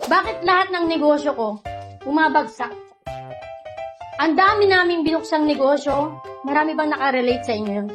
Bakit lahat ng negosyo ko bumabagsak? Ang dami naming binuksang negosyo. Marami bang nakarelate sa inyo yun?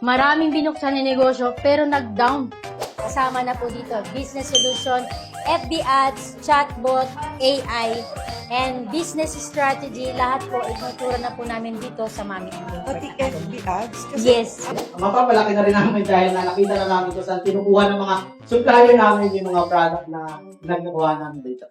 Maraming binuksan na negosyo pero nag-down. Kasama na po dito, business solution, FB ads, chatbot, AI, and business strategy. Lahat po, ituturo na po namin dito sa Mami and Import Pati Academy. FB ads? Kasi Yes. Mapapalaki na rin namin dahil na nakita na namin kung saan tinukuha ng mga supplier namin yung mga product na nagkukuha namin dito.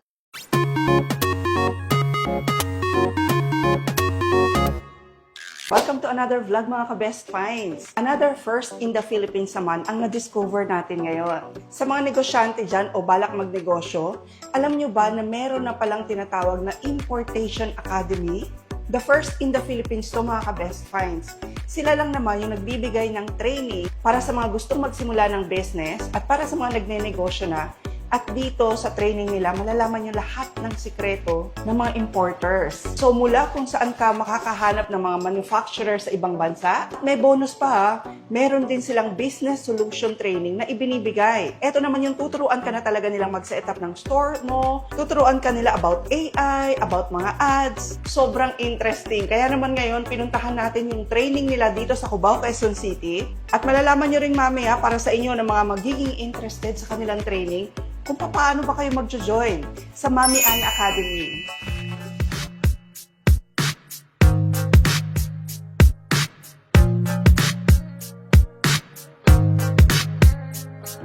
welcome to another vlog mga ka-best finds. Another first in the Philippines naman ang na-discover natin ngayon. Sa mga negosyante dyan o balak magnegosyo, alam nyo ba na meron na palang tinatawag na Importation Academy? The first in the Philippines to mga ka-best finds. Sila lang naman yung nagbibigay ng training para sa mga gustong magsimula ng business at para sa mga nagnenegosyo na. At dito sa training nila, malalaman nyo lahat ng sikreto ng mga importers. So mula kung saan ka makakahanap ng mga manufacturers sa ibang bansa, may bonus pa ha, meron din silang business solution training na ibinibigay. Ito naman yung tuturuan ka na talaga nilang mag-set up ng store mo, tuturuan ka nila about AI, about mga ads. Sobrang interesting. Kaya naman ngayon, pinuntahan natin yung training nila dito sa Cubao, Quezon City. At malalaman nyo rin mamaya para sa inyo ng mga magiging interested sa kanilang training, kung paano ba kayo magjo-join sa Mami Ann Academy.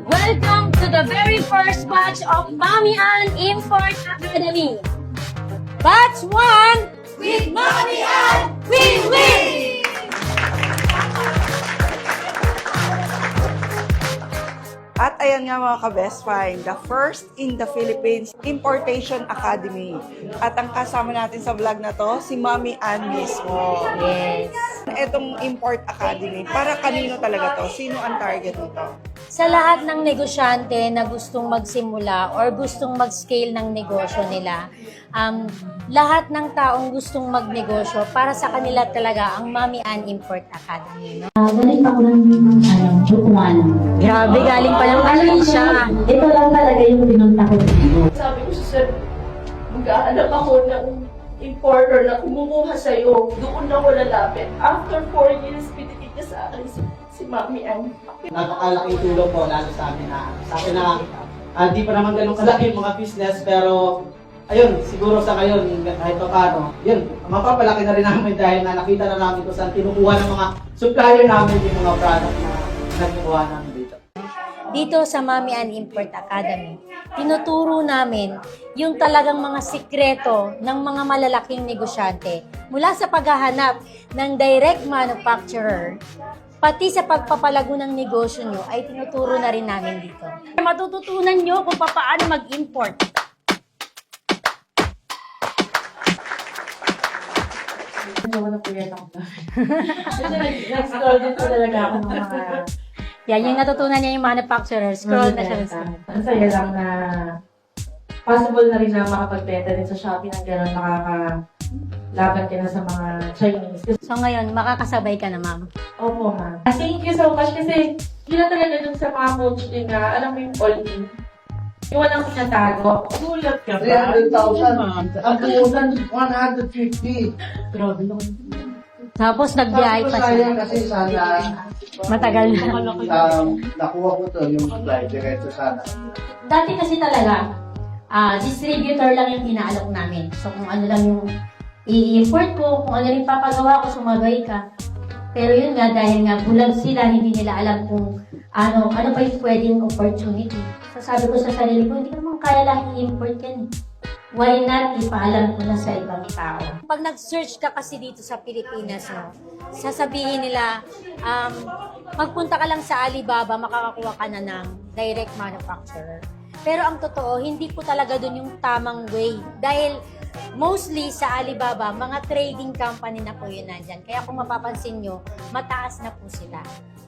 Welcome to the very first batch of Mami Ann Import Academy. Batch 1 with Mami Ann Win-Win! At ayan nga mga ka-best find, the first in the Philippines Importation Academy. At ang kasama natin sa vlog na to, si Mami Ann mismo. Yes. Itong Import Academy, para kanino talaga to? Sino ang target nito? Sa lahat ng negosyante na gustong magsimula or gustong mag-scale ng negosyo nila, lahat ng taong gustong magnegosyo, para sa kanila talaga ang Mami Ann Import Academy. No? Galing ako ng Butuan. Grabe, galing pa lang Malaysia. Ito lang talaga yung pinunta ko dito. Sabi ko sa sir, maghahanap ako ng importer na kumukuha sa'yo. Doon na ako lalapit. After 4 years, pinitig niya sa akin si Mami Ann. Napakalaking tulong po lalo sa amin na hindi pa naman ganun kalaki yung mga business pero ayun, siguro sa ngayon kahit pa paano, yun, mapapalaki na rin namin dahil na nakita na namin kung saan tinukuha ng mga supplier namin yung mga product na nagkukuha namin dito. Dito sa Mami Ann Import Academy, tinuturo namin yung talagang mga sikreto ng mga malalaking negosyante mula sa paghahanap ng direct manufacturer, pati sa pagpapalago ng negosyo nyo ay tinuturo na rin namin dito. Matututunan nyo kung paano mag-import. Nag-scroll din po talaga ako ng mga... Yan, yung natutunan niya yung manufacturer. Scroll na siya. Ang saya lang na possible na rin na makapagbenta din sa Shopee ng gano'n, makakalaban ka na sa mga Chinese. So ngayon, makakasabay ka na, ma'am. Opo, ma'am. Thank you so much kasi yun na talaga dun sa mga coach din na alam mo yung all-in. Yung walang pinatago. Sulat ka ba? 300,000. Ang kunan, 150. Grabe naman. Tapos nagbiyahe pa siya. Sayang kasi sana Matagal na. nakuha ko to yung supply diretso sana. Dati kasi talaga, distributor lang yung inaalok namin. So kung ano lang yung i-import ko, kung ano yung papagawa ko, sumabay ka. Pero yun nga, dahil nga bulag sila, hindi nila alam kung ano pa yung pwedeng opportunity. So sabi ko sa sarili ko, hindi ko naman kaya lang i-import yan. Why not ipaalam ko na sa ibang tao? Pag nag-search ka kasi dito sa Pilipinas, no, sasabihin nila, magpunta ka lang sa Alibaba, makakakuha ka na ng direct manufacturer. Pero ang totoo, hindi po talaga dun yung tamang way. Dahil mostly sa Alibaba, mga trading company na po yun nandyan. Kaya kung mapapansin nyo, mataas na po sila.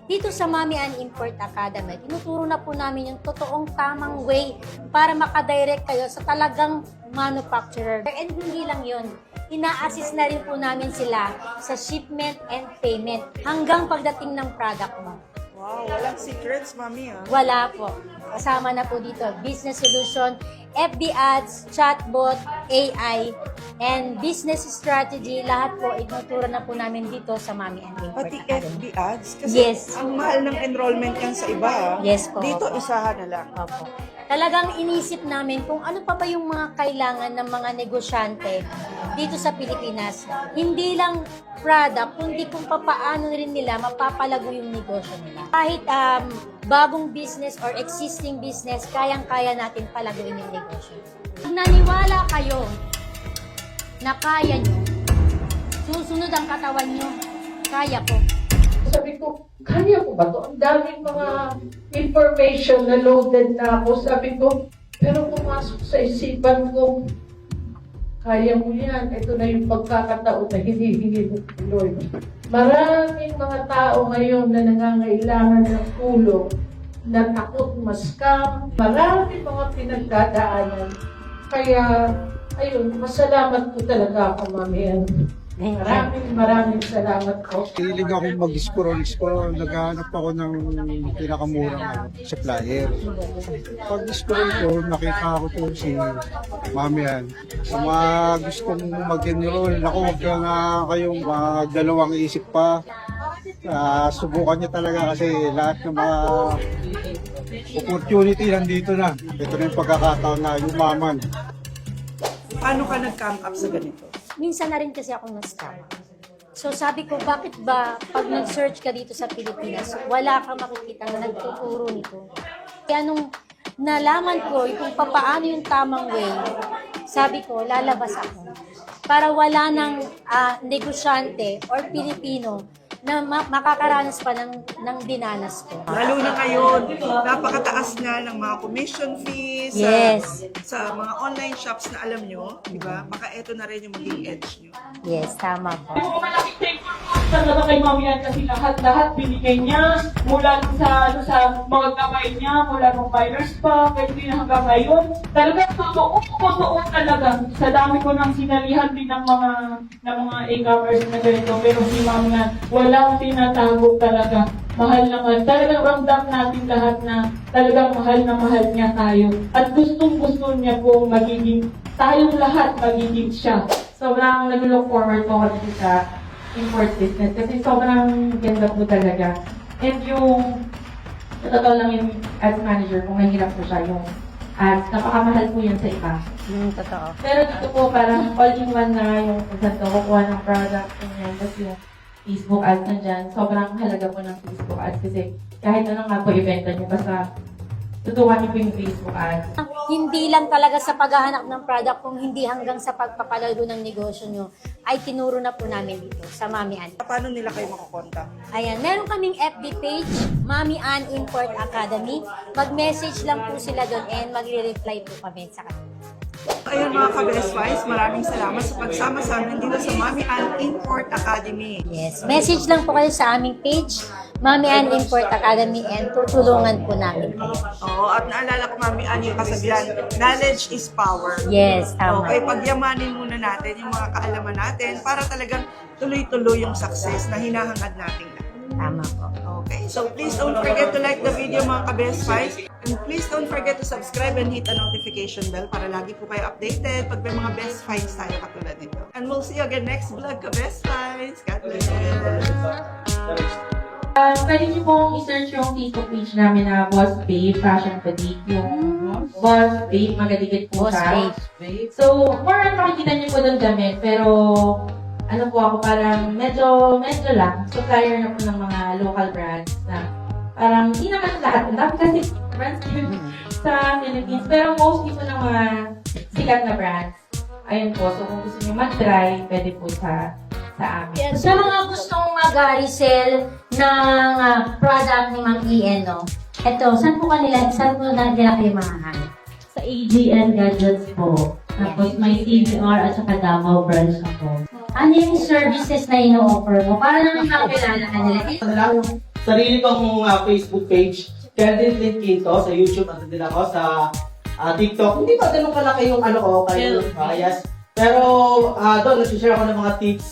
Dito sa Mami Ann Import Academy, tinuturo na po namin yung totoong tamang way para makadirect kayo sa talagang manufacturer. And hindi lang yun, ina-assist na rin po namin sila sa shipment and payment hanggang pagdating ng product mo. Wow, walang secrets, Mami, ah. Wala po. Kasama na po dito, business solution, FB ads, chatbot, AI, and business strategy, lahat po itinuturo na po namin dito sa Mommy and Import Pati Academy. FB ads? Kasi Yes. ang mahal ng enrollment yan sa iba. Yes po. Dito, Opo. isahan na lang. Opo. Talagang inisip namin kung ano pa ba yung mga kailangan ng mga negosyante dito sa Pilipinas. Hindi lang product, kundi kung papaano rin nila mapapalago yung negosyo nila. Kahit bagong business or existing business, kayang-kaya natin palaguin yung negosyo. Kung naniwala kayo na kaya nyo, susunod ang katawan nyo, kaya ko. Sabi ko, kaya ko ba to? Ang daming mga information na loaded na ako. Sabi ko, pero pumasok sa isipan ko, kaya mo yan. Ito na yung pagkakataon na hinihingi mo, Lord. Maraming mga tao ngayon na nangangailangan ng tulong, na takot ma-scam. Maraming mga pinagdadaanan. Kaya, ayun, masalamat po talaga ako, Mami. Maraming salamat po. Hilig ako mag-scroll. Naghahanap ako ng pinakamurang supplier. Pag-scroll ko, nakita ko to si Mamihan. Sa mga gustong mag-enroll, ako huwag na kayong magdalawang isip pa. Subukan niyo talaga kasi lahat ng mga opportunity nandito na. Ito na yung pagkakataon na yumaman. Paano ka nag-camp up sa ganito? Minsan na rin kasi akong na-scam. So sabi ko, bakit ba pag nag-search ka dito sa Pilipinas, wala kang makikita na nagtuturo nito? Kaya nung nalaman ko kung paano yung tamang way, sabi ko, lalabas ako. Para wala ng negosyante or Pilipino na makakaranas pa ng dinanas ko. Lalo na ngayon, napakataas na ng mga commission fees Yes. sa mga online shops na alam nyo, di ba? Baka ito na rin yung maging edge nyo. Yes, tama po. Malaking thank you talaga kay Mami Ann kasi lahat binigay niya mula sa mga gabay niya, mula nung virus pa, kahit din hanggang ngayon. Talagang totoo talaga. Sa dami ko nang sinalihan din ng mga e-commerce na ganito. Pero si Mami Ann, walang tinatago talaga. Mahal na mahal. Talagang ramdam natin lahat na talagang mahal na mahal niya tayo. At gustong-gusto niya po tayong lahat magiging siya. Sobrang nag-look forward po ako dito sa import business kasi sobrang ganda po talaga. And yung, sa totoo lang yung ads manager, kung mahirap po siya, yung ads, napakamahal po yan sa iba. Totoo. Pero dito po parang all-in-one na yung kung kukuha ng product, ganyan, tapos yung Facebook ads na dyan. Sobrang halaga po ng Facebook ads kasi kahit ano nga po ibenta nyo, basta tutukan niyo po yung Facebook ads. Hindi lang talaga sa paghahanap ng product, kung hindi hanggang sa pagpapalago ng negosyo nyo, ay tinuro na po namin dito sa Mami Ann. Paano nila kayo makakontak? Ayan, meron kaming FB page, Mami Ann Import Academy. Mag-message lang po sila doon and magre-reply po kami sa kanila. Ayun mga ka-Best Finds, maraming salamat sa pagsama sa amin dito sa Mami Ann Import Academy. Yes, message lang po kayo sa aming page, Mami Ann Import Academy, and tutulungan po namin kayo. Oo, at naalala ko Mami Ann yung kasabihan, knowledge is power. Yes, tama. Okay, pagyamanin muna natin yung mga kaalaman natin para talagang tuloy-tuloy yung success na hinahangad natin. Tama po. Okay, so please don't forget to like the video mga ka-Best Finds. And please don't forget to subscribe and hit the notification bell para lagi po kayo updated pag may mga best finds tayo katulad nito. And we'll see you again next vlog ka-Best Finds. God bless. Pwede niyo pong i-search yung Facebook page namin na Boss Babe Fashion Boutique. Yung Boss Babe, magaligid po Boss siya. Babe. So, more on makikita niyo po doon damit, pero ano po ako, parang medyo lang. Supplier na po ng mga local brands na parang hindi naman lahat. Ang dami kasi brands dito sa Philippines. Pero mostly po ng mga sikat na brands. Ayun po. So, kung gusto niyo mag-try, pwede po sa amin. Sa mga gustong mag-resell ng product ni Mang Ian, no? Ito, saan po nila kayo mahahanap? Sa AGN Gadgets po. Tapos may CBR at saka Davao branch ako. Ano yung services na ino-offer mo? Para naman makilala ka nila. Ano lang, sarili kong Facebook page, Kelvin Flint Quinto, sa YouTube, at din ako sa TikTok. Hindi pa ganun kalaki yung ano ko, kayo, yes. Pero doon, nag-share ako ng mga tips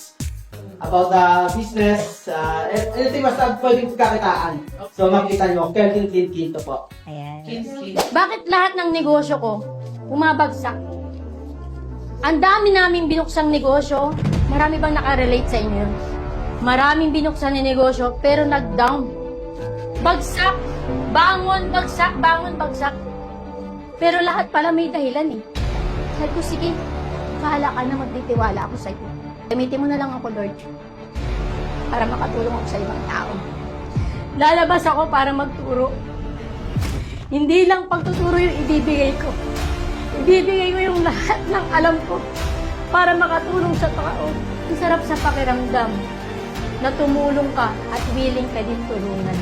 about the business, anything basta pwedeng kakitaan. So makikita nyo, Kelvin Flint Quinto po. Ayan. Bakit lahat ng negosyo ko, bumabagsak. Ang dami namin binuksang negosyo. Marami bang nakarelate sa inyo? Maraming binuksan na negosyo, pero nag-down. Bagsak! Bangon, bagsak, bangon, bagsak. Pero lahat pala may dahilan eh. Sabi ko, sige, bahala ka na, magtitiwala ako sa iyo. Gamitin mo na lang ako, Lord, para makatulong ako sa ibang tao. Lalabas ako para magturo. Hindi lang pagtuturo yung ibibigay ko. Ibibigay ko yung lahat ng alam ko para makatulong sa tao. Ang sarap sa pakiramdam na tumulong ka at willing ka din tulungan.